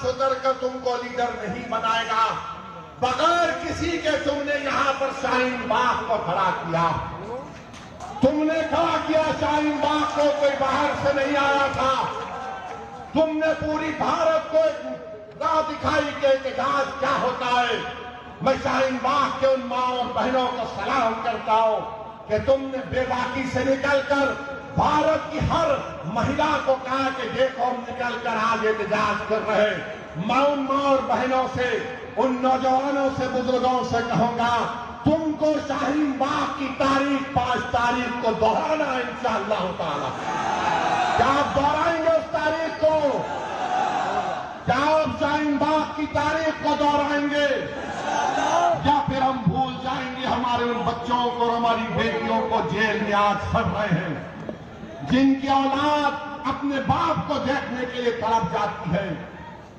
सुधर कर तुमको लीडर नहीं बनाएगा। बगैर किसी के तुमने यहां पर शाहीन बाग को खड़ा किया। तुमने खड़ा किया शाहीन बाग को, कोई बाहर से नहीं आया था। तुमने पूरी भारत को राह दिखाई कि इतिहास क्या होता है। मैं शाहीन बाग के उन मां और बहनों को सलाम करता हूं कि तुमने बेबाकी से निकलकर भारत की हर महिला को कहा कि देखो हम निकलकर आज एहतजाज कर रहे। मैं उन मां और बहनों से, उन नौजवानों से, बुजुर्गों से कहूंगा, तुमको शाहीन बाग की तारीख 5 तारीख को दोहराना है इंशाअल्लाह ताला। क्या आप दोहराएंगे उस तारीख को? क्या आप शाहीन बाग की तारीख को दोहराएंगे या फिर हम भूल जाएंगे हमारे उन बच्चों को और हमारी बेटियों को जेल में आज सड़ रहे हैं, जिनकी औलाद अपने बाप को देखने के लिए तड़प जाती है,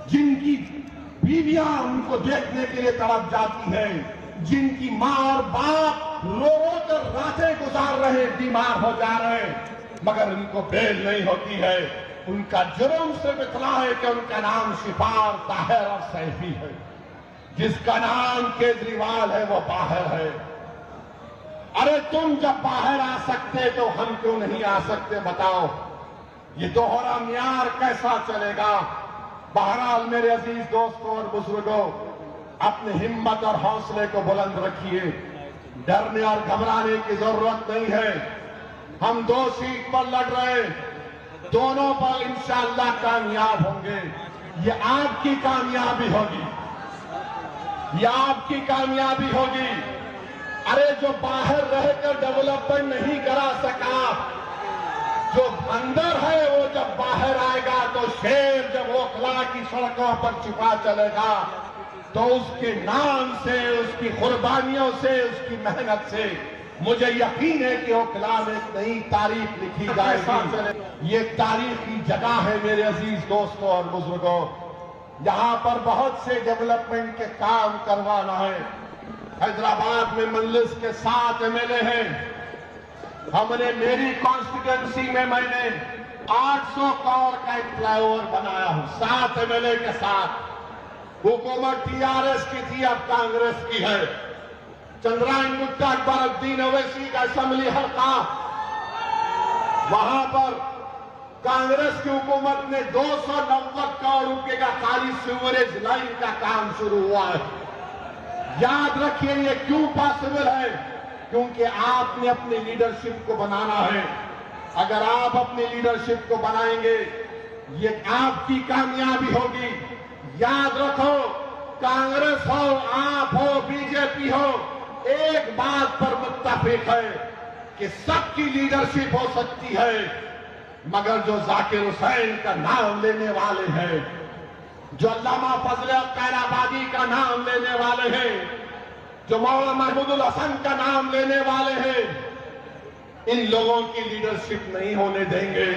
जिनकी बीवियां उनको देखने के लिए तड़प जाती है, जिनकी मां और बाप रो रो कर रातें गुजार रहे, बीमार हो जा रहे, मगर उनको बेल नहीं होती है। उनका जुर्म सिर्फ इतना है कि उनका नाम शिफार, ताहिर और सैफी है। जिसका नाम केजरीवाल है वो बाहर है। अरे तुम जब बाहर आ सकते तो हम क्यों नहीं आ सकते बताओ? ये दोहरा म्यार कैसा चलेगा? बहरहाल मेरे अजीज दोस्तों और बुजुर्गों, अपनी हिम्मत और हौसले को बुलंद रखिए। डरने और घबराने की जरूरत नहीं है। हम 2 सीट पर लड़ रहे, दोनों पर इंशाअल्लाह कामयाब होंगे। ये आपकी कामयाबी होगी, ये आपकी कामयाबी होगी। अरे जो बाहर रहकर डेवलपमेंट नहीं करा सका, जो अंदर है वो जब बाहर आएगा तो शेर जब ओखला की सड़कों पर छिपा चलेगा तो उसके नाम से, उसकी कुर्बानियों से, उसकी मेहनत से मुझे यकीन है कि ओखला में एक नई तारीख लिखी जाएगी। ये तारीखी जगह है मेरे अजीज दोस्तों और बुजुर्गों। यहां पर बहुत से डेवलपमेंट के काम करवाना है। हैदराबाद में मजलिस के 7 एमएलए हैं। हमने मेरी कॉन्स्टिट्यूएंसी में मैंने 800 करोड़ का एक फ्लाईओवर बनाया हूं 7 एमएलए के साथ। हुकूमत टीआरएस की थी, अब कांग्रेस की है। चंद्रायन गुप्ता, अकबरुद्दीन ओवैसी का असेंबली हल्का, वहां पर कांग्रेस की हुकूमत ने 290 करोड़ रुपए का खाली सीवरेज लाइन का काम शुरू हुआ है। याद रखिए ये क्यों पॉसिबल है? क्योंकि आपने अपनी लीडरशिप को बनाना है। अगर आप अपनी लीडरशिप को बनाएंगे, ये आपकी कामयाबी होगी। याद रखो, कांग्रेस हो, आप हो, बीजेपी हो, एक बात पर मुत्तफिक है कि सबकी लीडरशिप हो सकती है, मगर जो जाकिर हुसैन का नाम लेने वाले हैं, जो अल्लामा फजल कैराबादी का नाम लेने वाले हैं, जो मौलाना महमूदुल हसन का नाम लेने वाले हैं, इन लोगों की लीडरशिप नहीं होने देंगे।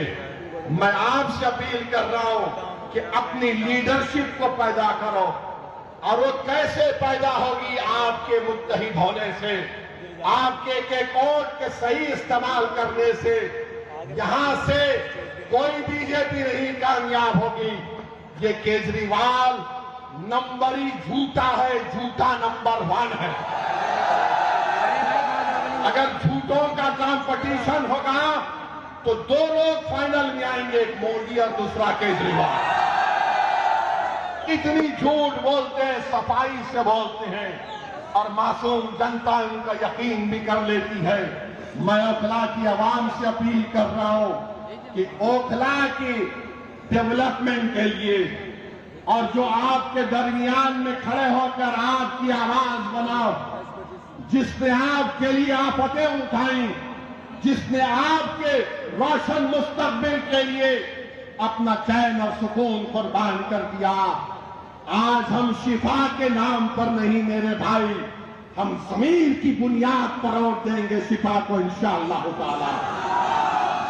मैं आपसे अपील कर रहा हूं कि अपनी लीडरशिप को पैदा करो। और वो कैसे पैदा होगी? आपके मुत्तहिद होने से, आपके के कोड के सही इस्तेमाल करने से। यहां से कोई बीजेपी नहीं कामयाब होगी। ये केजरीवाल नंबरी झूठा है, झूठा नंबर 1 है। अगर झूठों का कंपटीशन होगा तो 2 लोग फाइनल में आएंगे, एक मोदी और दूसरा केजरीवाल। इतनी झूठ बोलते हैं, सफाई से बोलते हैं और मासूम जनता उनका यकीन भी कर लेती है। मैं ओखला की आवाम से अपील कर रहा हूं कि ओखला की डेवलपमेंट के लिए और जो आपके दरमियान में खड़े होकर आपकी आवाज बनाओ, जिसने आपके लिए आफतें उठाई, जिसने आपके रोशन मुस्तकबिल के लिए अपना चैन और सुकून कुर्बान कर दिया, आज हम शिफा के नाम पर नहीं मेरे भाई, हम ज़मीन की बुनियाद पर वोट देंगे शिफा को इंशाअल्लाह ताला।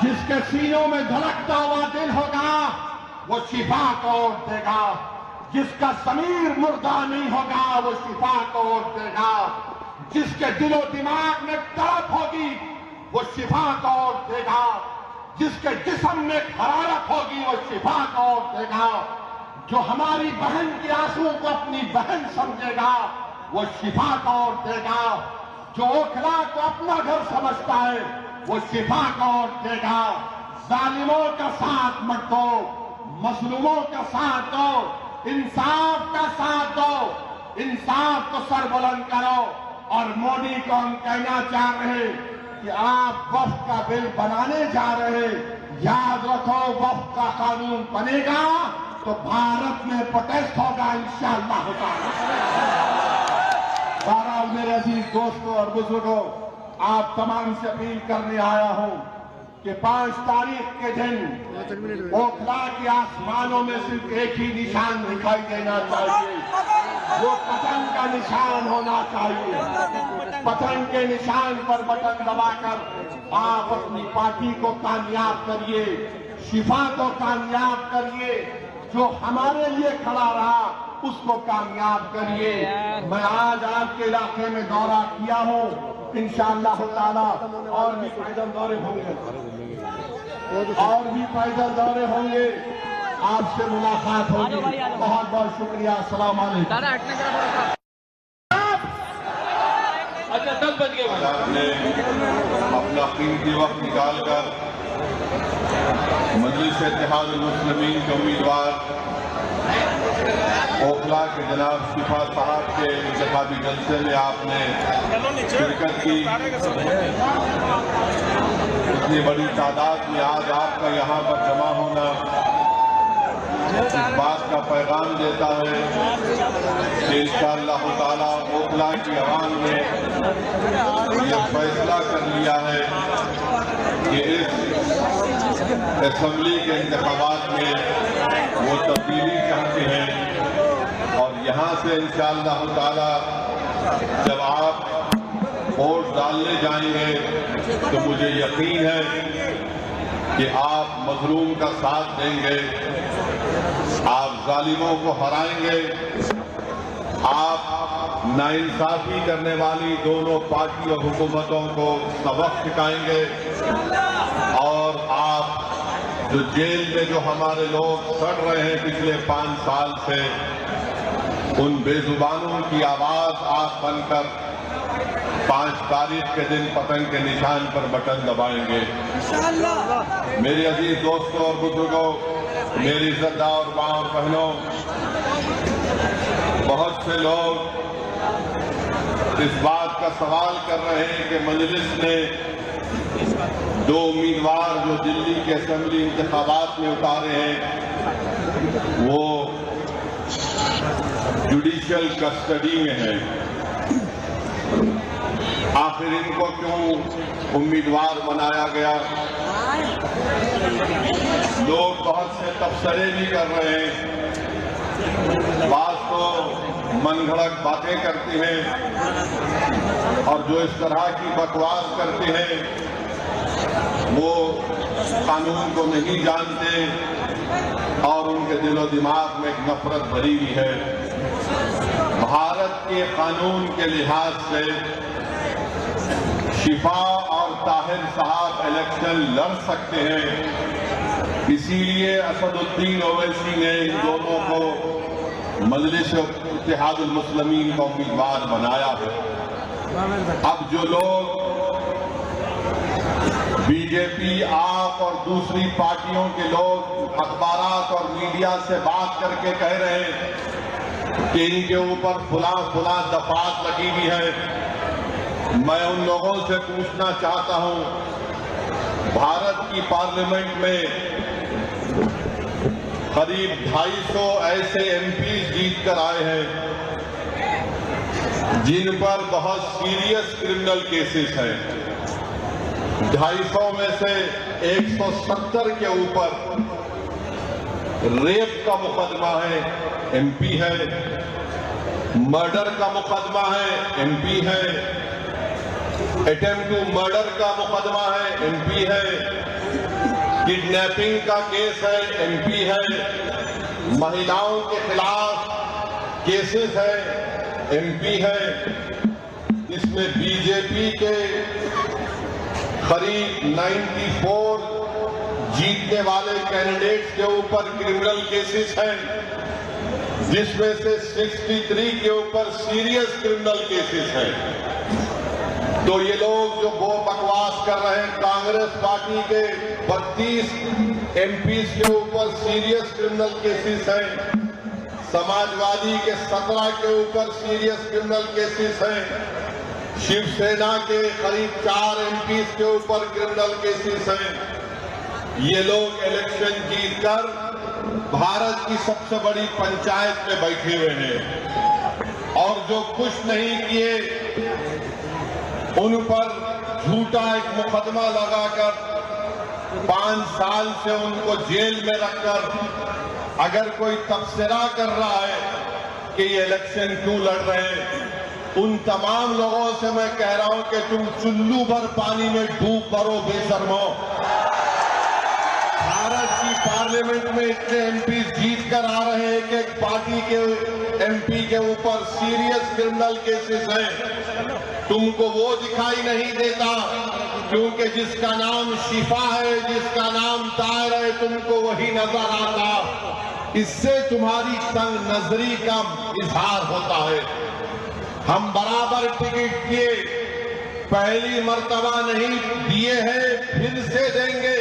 जिसके सीनों में धड़कता हुआ दिल होगा वो शिफा को वोट देगा। जिसका ज़मीर मुर्दा नहीं होगा वो शिफा को वोट देगा। जिसके दिलो दिमाग में तड़प होगी वो शिफा को वोट देगा। जिसके जिस्म में हरारत होगी वो शिफा को वोट देगा। जो हमारी बहन के आंसुओं को अपनी बहन समझेगा वो शिफा का ओर देगा। जो ओखला को अपना घर समझता है वो शिफा का ओर देगा। जालिमों का साथ मत दो, मजलूमों का साथ दो, इंसाफ का साथ दो, इंसाफ को सर बुलंद करो। और मोदी को हम कहना चाह रहे हैं कि आप वक्फ का बिल बनाने जा रहे हैं, याद रखो वक्फ का कानून बनेगा तो भारत में प्रोटेस्ट होगा इंशाअल्लाह ताला। बहरहाल मेरे अजीज दोस्तों और बुजुर्गों, आप तमाम से अपील करने आया हूं कि 5 तारीख के दिन ओखला के आसमानों में सिर्फ एक ही निशान दिखाई देना चाहिए, वो पतंग का निशान होना चाहिए। पतंग के निशान पर बटन दबाकर आप अपनी पार्टी को कामयाब करिए, शिफा को कामयाब करिए, जो हमारे लिए खड़ा रहा उसको कामयाब करिए। मैं आज आपके इलाके में दौरा किया हूँ, इंशाअल्लाह ताला और भी पैदल दौरे होंगे, और भी पैदल दौरे होंगे, आपसे मुलाकात होगी। बहुत बहुत शुक्रिया। अस्सलाम वालेकुम। अच्छा 10 बज गए। आपने अपना कीमती वक्त निकालकर मजलिस इत्तेहादुल मुस्लिमीन के उम्मीदवार ओखला के जनाब शिफा साहब के इंतखाबी जलसे में आपने शिरकत की। इतनी बड़ी तादाद में आज आपका यहाँ पर जमा होना इस बात का पैगाम देता है कि इंशाअल्लाह ताला ओखला की आवाम ने यह फैसला कर लिया है कि इस असेंबली के इंतखाबात में वो तब्दीली चाहते हैं। और यहाँ से इंशाअल्लाह ताला जब आप वोट डालने जाएंगे तो मुझे यकीन है कि आप मजलूम का साथ देंगे, आप जालिमों को हराएंगे, आप नाइंसाफी करने वाली दोनों पार्टी और हुकूमतों को सबक सिखाएंगे। और आप जो जेल में जो हमारे लोग सड़ रहे हैं पिछले 5 साल से, उन बेजुबानों की आवाज आप बनकर 5 तारीख के दिन पतंग के निशान पर बटन दबाएंगे। मेरे अजीज दोस्तों और बुजुर्गों, मेरी इज्जतदार माँ और बहनों, बहुत से लोग इस बात का सवाल कर रहे हैं कि मजलिस ने 2 उम्मीदवार जो दिल्ली के असेंबली इंतखाबात में उतारे हैं वो जुडिशियल कस्टडी में है, आखिर इनको क्यों उम्मीदवार बनाया गया। लोग बहुत से तबसरे भी कर रहे हैं, बात तो मनगढ़ंत बातें करते हैं और जो इस तरह की बकवास करते हैं वो कानून को नहीं जानते और उनके दिलो दिमाग में एक नफरत भरी हुई है। भारत के कानून के लिहाज से शिफा और ताहिर साहब इलेक्शन लड़ सकते हैं, इसीलिए असदुद्दीन ओवैसी ने इन दोनों को मजलिस इत्तेहादुल मुस्लिमीन का उम्मीदवार बनाया है। अब जो लोग बीजेपी, आप और दूसरी पार्टियों के लोग अखबारात और मीडिया से बात करके कह रहे हैं कि इनके ऊपर फुला दफात लगी हुई है, मैं उन लोगों से पूछना चाहता हूं, भारत की पार्लियामेंट में करीब 250 ऐसे एमपी जीत कर आए हैं जिन पर बहुत सीरियस क्रिमिनल केसेस हैं। 250 में से 170 के ऊपर रेप का मुकदमा है, एमपी है, मर्डर का मुकदमा है, एमपी है, अटेम्प्ट टू मर्डर का मुकदमा है, एमपी है, किडनैपिंग का केस है, एमपी है, महिलाओं के खिलाफ केसेस है, एमपी है। इसमें बीजेपी के करीब 94 जीतने वाले कैंडिडेट्स के ऊपर क्रिमिनल केसेस हैं जिसमें से 63 के ऊपर सीरियस क्रिमिनल केसेस हैं। तो ये लोग जो वो बकवास कर रहे हैं, कांग्रेस पार्टी के 32 एमपीज के ऊपर सीरियस क्रिमिनल केसेस हैं, समाजवादी के 17 के ऊपर सीरियस क्रिमिनल केसेस हैं, शिवसेना के करीब 4 एमपीज के ऊपर क्रिमिनल केसेस हैं। ये लोग इलेक्शन जीतकर भारत की सबसे बड़ी पंचायत में बैठे हुए हैं और जो कुछ नहीं किए उन पर झूठा एक मुकदमा लगाकर 5 साल से उनको जेल में रखकर अगर कोई तबसरा कर रहा है कि ये इलेक्शन क्यों लड़ रहे हैं, उन तमाम लोगों से मैं कह रहा हूं कि तुम चुल्लू भर पानी में डूब पड़ो बेशर्मो। भारत की पार्लियामेंट में इतने एमपी जीत कर आ रहे हैं कि एक पार्टी के एमपी के ऊपर सीरियस क्रिमिनल केसेस हैं। तुमको वो दिखाई नहीं देता क्योंकि जिसका नाम शिफा है, जिसका नाम तायर है, तुमको वही नजर आता। इससे तुम्हारी तंग नजरी का इजहार होता है। हम बराबर टिकट किए, पहली मर्तबा नहीं दिए हैं, फिर से देंगे।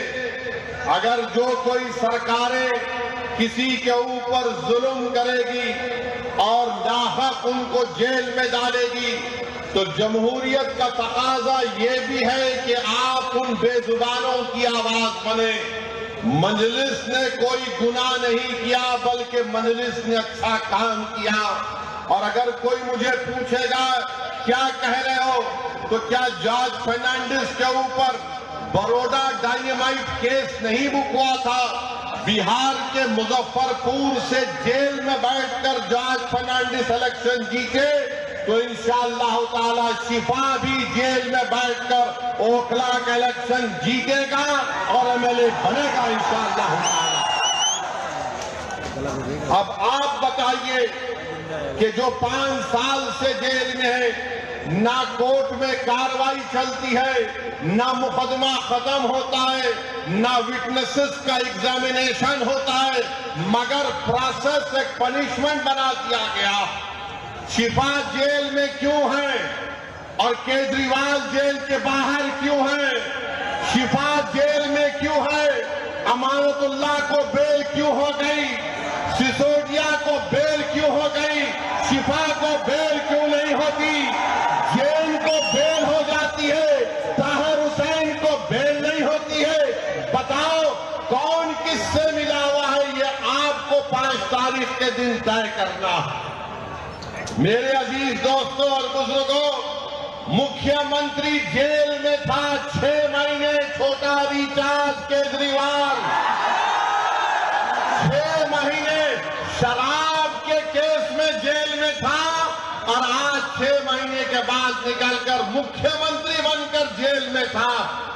अगर जो कोई सरकारें किसी के ऊपर जुल्म करेगी और नाहक उनको जेल में डालेगी तो जमहूरियत का तकाजा ये भी है कि आप उन बेजुबानों की आवाज बने। मजलिस ने कोई गुनाह नहीं किया बल्कि मजलिस ने अच्छा काम किया। और अगर कोई मुझे पूछेगा क्या कह रहे हो, तो क्या जॉर्ज फर्नांडिस के ऊपर बड़ौदा डायनामाइट केस नहीं बुक हुआ था? बिहार के मुजफ्फरपुर से जेल में बैठकर जॉर्ज फर्नांडिस इलेक्शन जीते तो इंशाअल्लाह ताला शिफा भी जेल में बैठकर ओखला का इलेक्शन जीतेगा और एमएलए बनेगा इंशाअल्लाह ताला। अब आप बताइए कि जो 5 साल से जेल में है, ना कोर्ट में कार्रवाई चलती है, ना मुकदमा खत्म होता है, ना विटनेसेस का एग्जामिनेशन होता है, मगर प्रोसेस एक पनिशमेंट बना दिया गया। शिफा जेल में क्यों है और केजरीवाल जेल के बाहर क्यों है? शिफा जेल में क्यों है? अमानतुल्लाह को बेल क्यों हो गई? सिसोदिया को बेल क्यों हो गई? शिफा को बेल क्यों नहीं होती? जैन को बेल हो जाती है, ताहिर हुसैन को बेल नहीं होती है। बताओ कौन किससे मिला हुआ है, ये आपको 5 तारीख के दिन तय करना है। मेरे अजीज दोस्तों और बुजुर्गों, मुख्यमंत्री जेल में था 6 महीने, छोटा रिचार्ज केजरीवाल 6 महीने शराब के केस में जेल में था और आज 6 महीने के बाद निकलकर मुख्यमंत्री बनकर जेल में था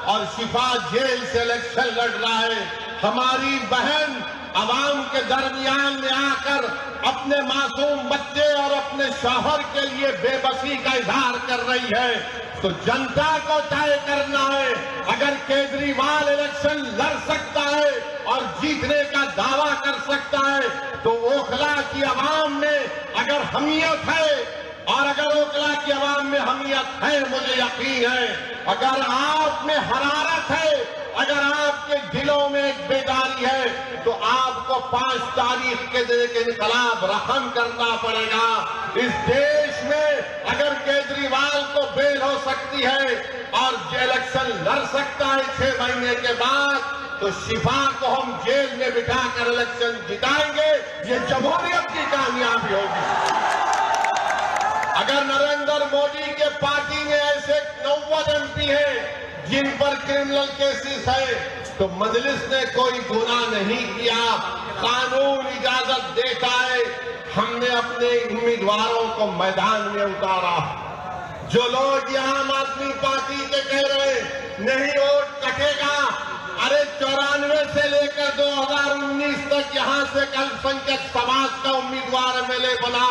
और शिफा जेल से इलेक्शन लड़ रहा है। हमारी बहन आवाम के दरमियान में आकर अपने मासूम बच्चे और अपने शौहर के लिए बेबसी का इजहार कर रही है। तो जनता को तय करना है। अगर केजरीवाल इलेक्शन लड़ सकता है और जीतने का दावा कर सकता है तो ओखला की आवाम में अगर हमीयत है और अगर ओखला की आवाम में हमीयत है, मुझे यकीन है, अगर आप में हरारत है, अगर आपके दिलों में एक बेदारी है तो आपको 5 तारीख के दिन के इनकलाब रकम करना पड़ेगा। इस देश में अगर केजरीवाल को बेल हो सकती है और इलेक्शन लड़ सकता है 6 महीने के बाद, तो शिफा को हम जेल में बिठाकर इलेक्शन जिताएंगे। ये जमहूरियत की कामयाबी होगी। अगर नरेंद्र मोदी के पार्टी में ऐसे 90 एमपी हैं जिन पर क्रिमिनल केसेस है तो मजलिस ने कोई गुनाह नहीं किया, कानून इजाजत देता है। हमने अपने उम्मीदवारों को मैदान में उतारा। जो लोग यहाँ आम आदमी पार्टी के कह रहे नहीं वोट कटेगा, अरे 94 से लेकर 2019 तक यहाँ से अल्पसंख्यक समाज का उम्मीदवार एमएलए बना।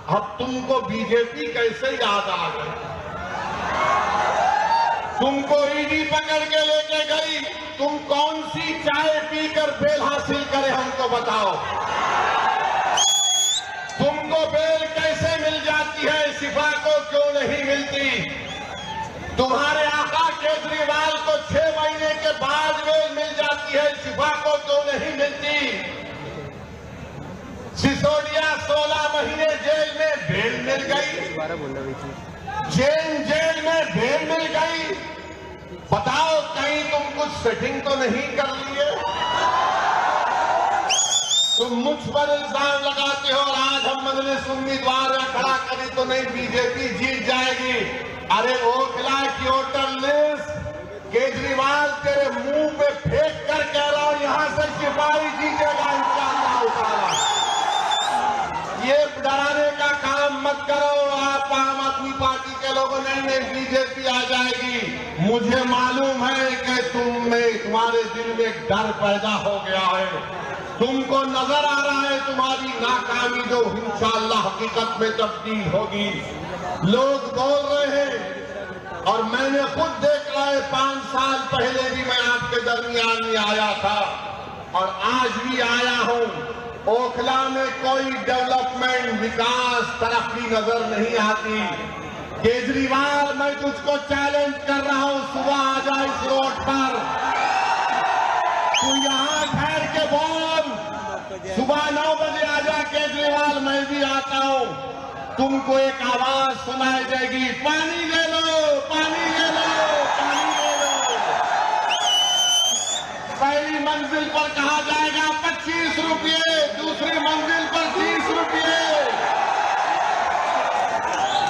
अब तुमको बीजेपी कैसे याद आ गई? तुमको ईडी पकड़ के लेके गई, तुम कौन सी चाय पीकर बेल हासिल करे हमको बताओ। नहीं मिलती। तुम्हारे आका केजरीवाल को 6 महीने के बाद बेल मिल जाती है, शिफा को तो नहीं मिलती। सिसोदिया 16 महीने जेल में बेल मिल गई, जेल में बेल मिल गई। बताओ कहीं तुम कुछ सेटिंग तो नहीं कर लिए? तुम मुझ पर इल्जाम लगाते हो और आज हम मजलिस उम्मीदवार खड़ा करें तो नहीं बीजेपी जीत जाएगी। अरे ओखला की वोटर लिस्ट केजरीवाल तेरे मुंह पे फेंक कर कह रहा हूं, यहां से सिपाही जीतेगा इंशाअल्लाह ताला। ये डराने का काम मत करो आप आम आदमी पार्टी के लोगों। नहीं बीजेपी आ जाएगी। मुझे मालूम है कि तुम्हारे दिल में डर पैदा हो गया है। तुमको नजर आ रहा है तुम्हारी नाकामी जो इंशाअल्लाह हकीकत में तब्दील होगी। लोग बोल रहे हैं और मैंने खुद देखा है, 5 साल पहले भी मैं आपके दरमियान में आया था और आज भी आया हूं। ओखला में कोई डेवलपमेंट, विकास, तरक्की नजर नहीं आती। केजरीवाल, मैं तुझको चैलेंज कर रहा हूं, सुबह आ जा इस रोड पर, तू यहां ठहर के बोल। सुबह 9 बजे आ जा केजरीवाल, मैं भी आता हूं। तुमको एक आवाज सुनाई देगी, पानी ले लो, पानी ले लो, पानी ले लो। पहली मंजिल पर कहा जाएगा 25 रुपये, दूसरी मंजिल पर 30 रुपये।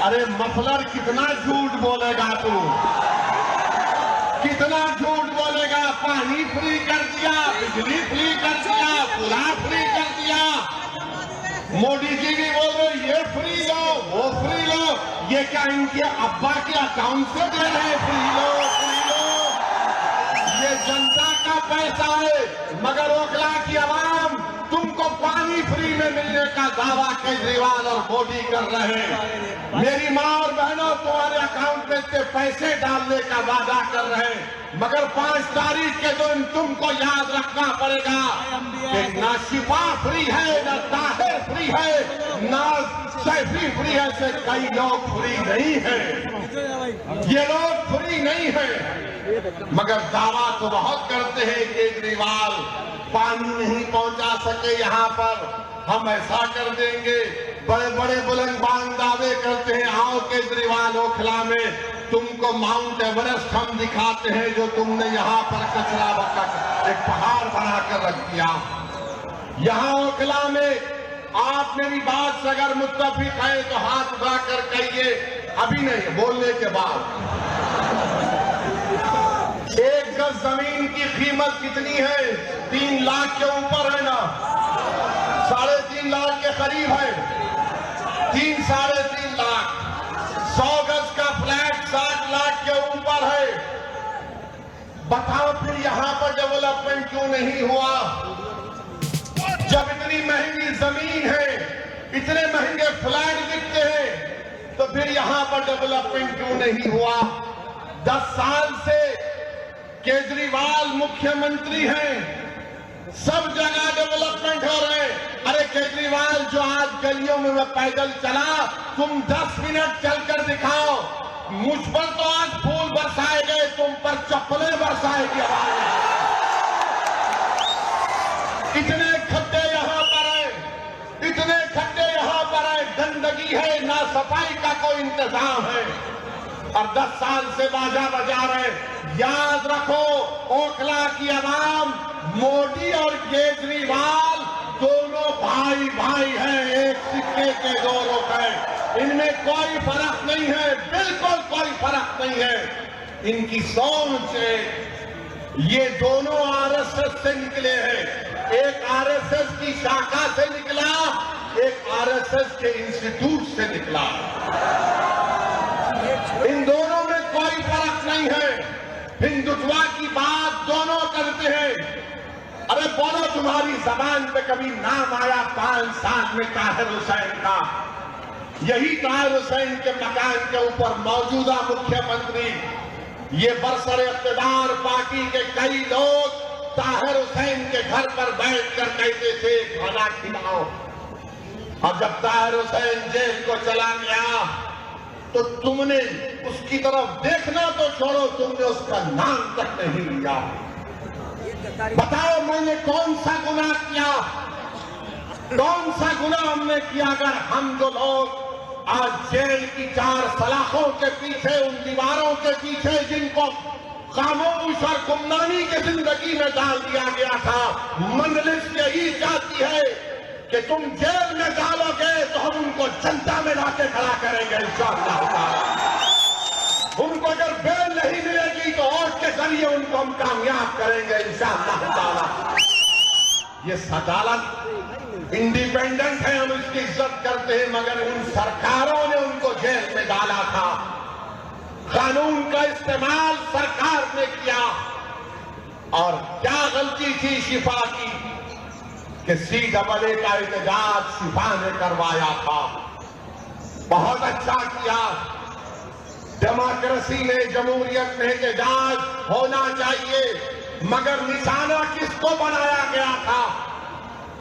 अरे मफलर, कितना झूठ बोलेगा तू, कितना झूठ बोलेगा। पानी फ्री कर दिया, बिजली फ्री कर दिया, पूरा फ्री कर दिया। मोदी जी भी बोल रहे ये फ्री लो, वो फ्री लो। ये क्या इनके अब्बा के अकाउंट से दे रहे हैं? फ्री लो, फ्री लो। ये जनता का पैसा है। मगर ओखला की आवाम तुमको पानी फ्री में मिलने का दावा केजरीवाल और मोदी कर रहे हैं। मेरी माँ और बहनों, तुम्हारे अकाउंट में से पैसे डालने का वादा कर रहे हैं। मगर 5 तारीख के दिन तुमको याद रखना पड़ेगा कि ना शिफा फ्री है, ना ताहिर फ्री है, ना सैफी फ्री है। से कई लोग फ्री नहीं है, ये लोग फ्री नहीं है। मगर दावा तो बहुत करते हैं केजरीवाल पानी नहीं पहुंचा सके यहाँ पर, हम ऐसा कर देंगे। बड़े बड़े बुलंदबाज दावे करते हैं। आओ केजरीवाल, ओखला में तुमको माउंट एवरेस्ट हम दिखाते हैं, जो तुमने यहाँ पर कचरा बकट एक पहाड़ बनाकर रख दिया। यहाँ ओखला में आप मेरी बात से अगर मुत्तफिक है तो हाथ उठाकर कहिए। अभी नहीं, बोलने के बाद। 1 गज जमीन की कीमत कितनी है? 3 लाख के ऊपर है ना, 3.5 लाख के करीब है। 3 साढ़े 3 लाख। 100 गज का फ्लैट 60 लाख के ऊपर है। बताओ फिर यहाँ पर डेवलपमेंट क्यों नहीं हुआ? जब इतनी महंगी जमीन है, इतने महंगे फ्लैट दिखते हैं, तो फिर यहाँ पर डेवलपमेंट क्यों नहीं हुआ? 10 साल से केजरीवाल मुख्यमंत्री हैं, सब जगह डेवलपमेंट हो रहे हैं। अरे केजरीवाल, जो आज गलियों में मैं पैदल चला, तुम 10 मिनट चलकर दिखाओ। मुझ पर तो आज फूल बरसाए गए, तुम पर चप्पलें बरसाए की आवाज। इतने खड्डे यहाँ पर है, इतने खड्डे यहाँ पर है, गंदगी है, ना सफाई का कोई इंतजाम है। और 10 साल से बाजा बजा रहे। याद रखो, ओखला की आवाम, मोदी और केजरीवाल दोनों भाई भाई हैं, एक सिक्के के 2 रुख हैं। इनमें कोई फर्क नहीं है, बिल्कुल कोई फर्क नहीं है। इनकी सोच है, ये दोनों आरएसएस से निकले हैं। एक आरएसएस की शाखा से निकला, एक आरएसएस के इंस्टीट्यूट से निकला। इन दोनों में कोई फर्क नहीं है। हिंदुत्व की बात दोनों करते हैं। अरे बोलो, तुम्हारी जबान पे कभी नाम आया 5 साल में ताहिर हुसैन का? यही ताहिर हुसैन के मकान के ऊपर मौजूदा मुख्यमंत्री, ये बरसर इख्तिदार पार्टी के कई लोग ताहिर हुसैन के घर पर बैठकर कहते थे खाना खिलाओ। और जब ताहिर हुसैन जेल को चला गया तो तुमने उसकी तरफ देखना तो छोड़ो, तुमने उसका नाम तक नहीं लिया। बताओ मैंने कौन सा गुनाह किया, कौन सा गुनाह हमने किया? अगर हम जो लोग आज जेल की 4 सलाखों के पीछे, उन दीवारों के पीछे जिनको खामोश और गुमनामी की जिंदगी में डाल दिया गया था, मंजलिस यही चाहती है कि तुम जेल में डालोगे तो हम उनको जनता में लाके खड़ा करेंगे इंशाअल्लाह ताला। उनको अगर बेल नहीं मिलेगी तो वोट के जरिए उनको हम कामयाब करेंगे इंशाअल्लाह ताला। ये अदालत इंडिपेंडेंट है, हम इसकी इज्जत करते हैं, मगर उन सरकारों ने उनको जेल में डाला था। कानून का इस्तेमाल सरकार ने किया, और क्या गलती थी शिफा की कि CAA का एहतजाज शिफा ने करवाया था। बहुत अच्छा किया। डेमोक्रेसी में, जमहूरियत में एहतजाज होना चाहिए, मगर निशाना किसको बनाया गया था?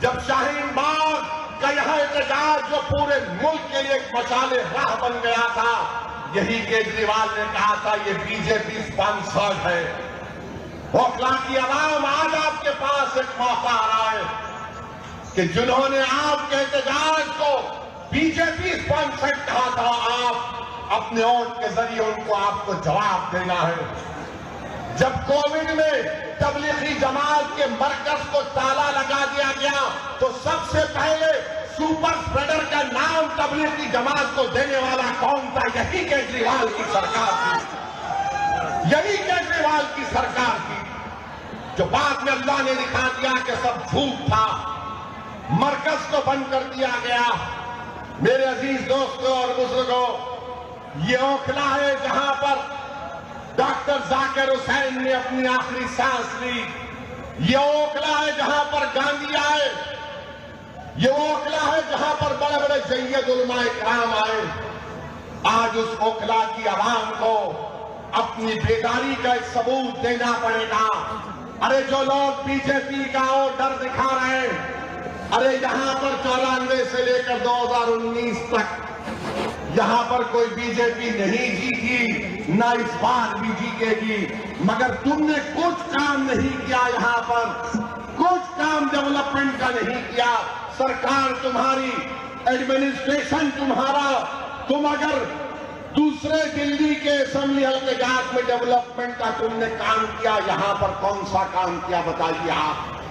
जब शाहीन बाग का यह एहतजाज जो पूरे मुल्क के लिए एक मशाले राह बन गया था, यही केजरीवाल ने कहा था ये बीजेपी स्पॉन्सर्ड है। ओखला की आवाम, आज आपके पास एक मौका आ रहा है कि जिन्होंने आपके एहतजाज को बीजेपी स्पॉन्सर्ड कहा था, आप अपने वोट के जरिए उनको आपको जवाब देना है। जब कोविड में तबलीगी जमात के मरकज को ताला लगा दिया गया तो सबसे पहले सुपर स्प्रेडर का नाम तबलीगी जमात को देने वाला कौन था? यही केजरीवाल की सरकार थी, यही केजरीवाल की सरकार थी, जो बाद में अल्लाह ने दिखा दिया कि सब झूठ था, मरकज को बंद कर दिया गया। मेरे अजीज दोस्तों और बुजुर्गों, ये ओखला है जहां पर डॉक्टर जाकिर हुसैन ने अपनी आखिरी सांस ली। ये ओखला है जहां पर गांधी आए, ये ओखला है जहां पर बड़े बड़े सैयद उलमाए किराम आए। आज उस ओखला की आवाम को अपनी बेदारी का एक सबूत देना पड़ेगा। अरे जो लोग बीजेपी का डर दिखा रहे हैं, अरे यहां पर 94 से लेकर 2019 तक यहां पर कोई बीजेपी नहीं जीती, ना इस बार भी जीतेगी, मगर तुमने कुछ काम नहीं किया, यहां पर कुछ काम डेवलपमेंट का नहीं किया। सरकार तुम्हारी, एडमिनिस्ट्रेशन तुम्हारा, तुम अगर दूसरे दिल्ली के असेंबली हल्के में डेवलपमेंट का तुमने काम किया, यहां पर कौन सा काम किया बताइए आप?